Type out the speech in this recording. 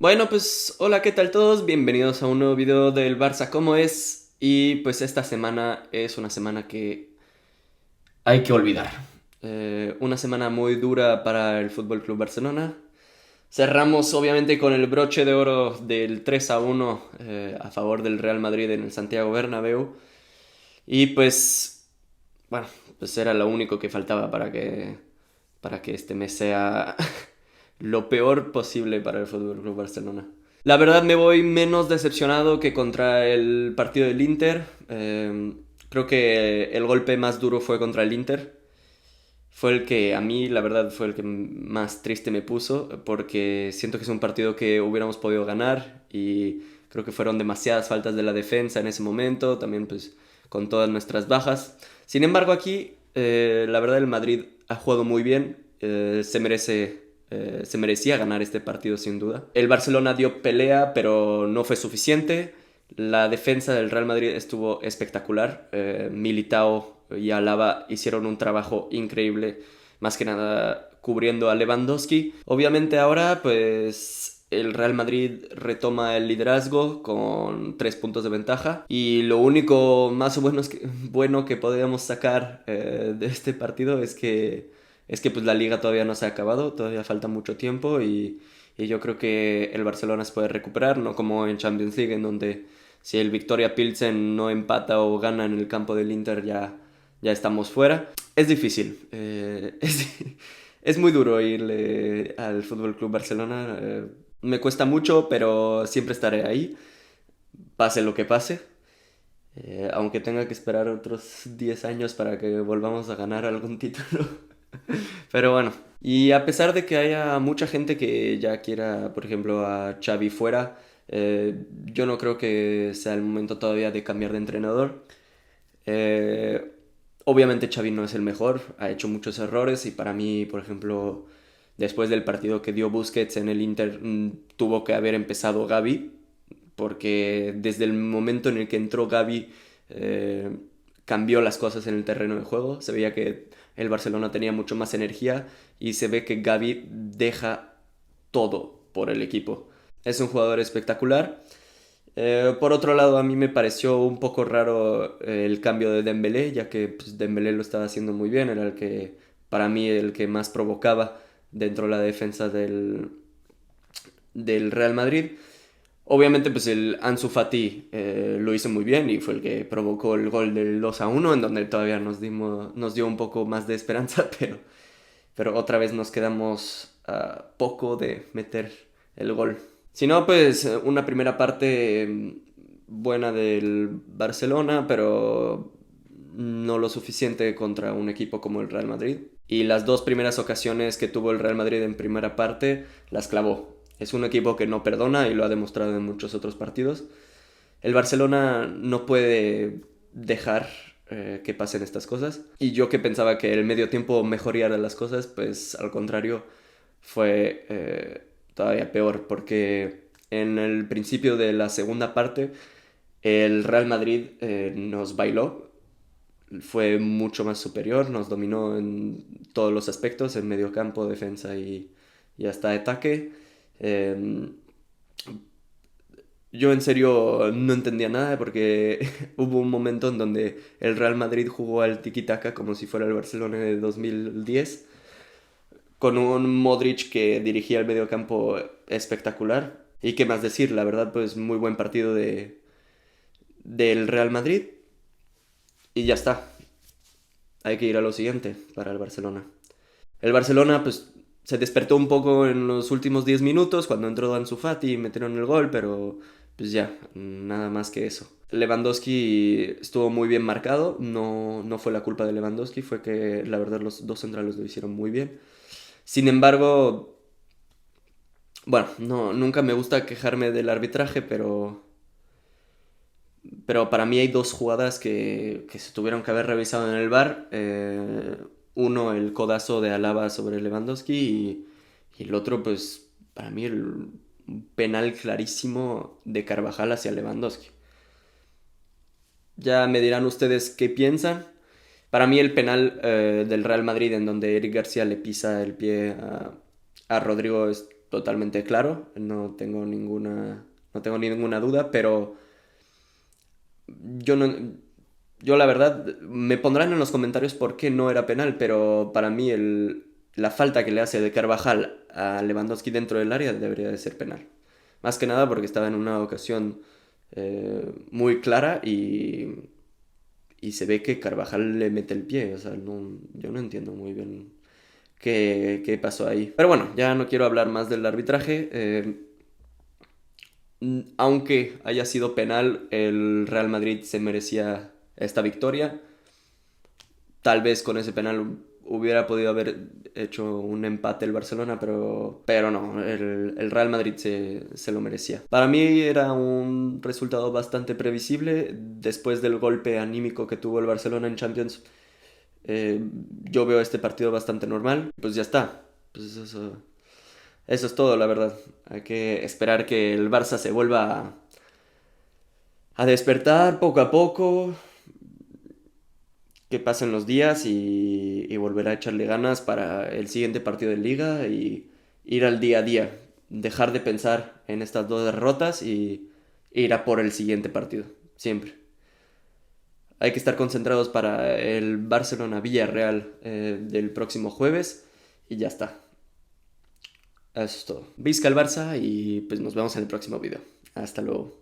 Bueno, pues hola, ¿qué tal todos? Bienvenidos a un nuevo video del Barça ¿Cómo es? Y pues esta semana es una semana que hay que olvidar. Una semana muy dura para el Fútbol Club Barcelona. Cerramos obviamente con el broche de oro del 3-1 a favor del Real Madrid en el Santiago Bernabéu. Y pues, bueno, pues era lo único que faltaba para que este mes sea lo peor posible para el Fútbol Club Barcelona. La verdad me voy menos decepcionado que contra el partido del Inter. Creo que el golpe más duro fue contra el Inter. Fue el que a mí, la verdad, fue el que más triste me puso, porque siento que es un partido que hubiéramos podido ganar y creo que fueron demasiadas faltas de la defensa en ese momento, también pues con todas nuestras bajas. Sin embargo, aquí, la verdad, el Madrid ha jugado muy bien, se merecía ganar este partido sin duda. El Barcelona dio pelea, pero no fue suficiente. La defensa del Real Madrid estuvo espectacular. Militao y Alaba hicieron un trabajo increíble, más que nada cubriendo a Lewandowski. Obviamente ahora pues el Real Madrid retoma el liderazgo con 3 puntos de ventaja y lo único más bueno que podríamos sacar de este partido es que pues la liga todavía no se ha acabado, todavía falta mucho tiempo y yo creo que el Barcelona se puede recuperar, no como en Champions League en donde si el Victoria Pilsen no empata o gana en el campo del Inter ya estamos fuera. Es difícil. Es muy duro irle al Fútbol Club Barcelona. Me cuesta mucho, pero siempre estaré ahí, pase lo que pase. Aunque tenga que esperar otros 10 años para que volvamos a ganar algún título. Pero bueno, y a pesar de que haya mucha gente que ya quiera, por ejemplo, a Xavi fuera, yo no creo que sea el momento todavía de cambiar de entrenador. Eh, Obviamente Xavi no es el mejor, ha hecho muchos errores y para mí, por ejemplo, después del partido que dio Busquets en el Inter, tuvo que haber empezado Gavi, porque desde el momento en el que entró Gavi eh, cambió las cosas en el terreno de juego. Se veía que el Barcelona tenía mucho más energía y se ve que Gavi deja todo por el equipo. Es un jugador espectacular. Por otro lado, a mí me pareció un poco raro el cambio de Dembélé, ya que pues, Dembélé lo estaba haciendo muy bien, era el que, para mí, el que más provocaba dentro de la defensa del Real Madrid. Obviamente, pues el Ansu Fati lo hizo muy bien y fue el que provocó el gol del 2-1 en donde todavía nos dio un poco más de esperanza, pero otra vez nos quedamos a poco de meter el gol. Si no, pues una primera parte buena del Barcelona, pero no lo suficiente contra un equipo como el Real Madrid. Y las dos primeras ocasiones que tuvo el Real Madrid en primera parte las clavó. Es un equipo que no perdona y lo ha demostrado en muchos otros partidos. El Barcelona no puede dejar que pasen estas cosas. Y yo que pensaba que el medio tiempo mejoraría las cosas, pues al contrario, fue todavía peor, porque en el principio de la segunda parte el Real Madrid nos bailó, fue mucho más superior, nos dominó en todos los aspectos, en medio campo, defensa y hasta ataque. Eh, yo en serio no entendía nada porque hubo un momento en donde el Real Madrid jugó al tiki-taka como si fuera el Barcelona de 2010 con un Modric que dirigía el mediocampo espectacular. Y qué más decir, la verdad, pues muy buen partido del Real Madrid. Y ya está, hay que ir a lo siguiente para el Barcelona. El Barcelona, pues, se despertó un poco en los últimos 10 minutos cuando entró Ansu Fati y metieron el gol, pero pues ya, nada más que eso. Lewandowski estuvo muy bien marcado, no fue la culpa de Lewandowski, fue que la verdad los dos centrales lo hicieron muy bien. Sin embargo, bueno, no, nunca me gusta quejarme del arbitraje, pero para mí hay dos jugadas que se tuvieron que haber revisado en el VAR. Uno, el codazo de Alaba sobre Lewandowski y el otro, pues, para mí el penal clarísimo de Carvajal hacia Lewandowski. Ya me dirán ustedes qué piensan. Para mí el penal del Real Madrid en donde Eric García le pisa el pie a Rodrigo totalmente claro, no tengo ninguna duda, pero yo no, yo la verdad, me pondrán en los comentarios por qué no era penal, pero para mí la falta que le hace de Carvajal a Lewandowski dentro del área debería de ser penal. Más que nada porque estaba en una ocasión muy clara y se ve que Carvajal le mete el pie. O sea, yo no entiendo muy bien qué pasó ahí. Pero bueno, ya no quiero hablar más del arbitraje. Aunque haya sido penal, el Real Madrid se merecía esta victoria. Tal vez con ese penal hubiera podido haber hecho un empate el Barcelona, pero no, el Real Madrid se lo merecía. Para mí era un resultado bastante previsible después del golpe anímico que tuvo el Barcelona en Champions. eh, yo veo este partido bastante normal, pues ya está. Pues eso es todo, la verdad. Hay que esperar que el Barça se vuelva a despertar poco a poco, que pasen los días y volver a echarle ganas para el siguiente partido de liga y ir al día a día. Dejar de pensar en estas dos derrotas y ir a por el siguiente partido, siempre. Hay que estar concentrados para el Barcelona-Villarreal del próximo jueves y ya está. Eso es todo. Visca el Barça y pues nos vemos en el próximo video. Hasta luego.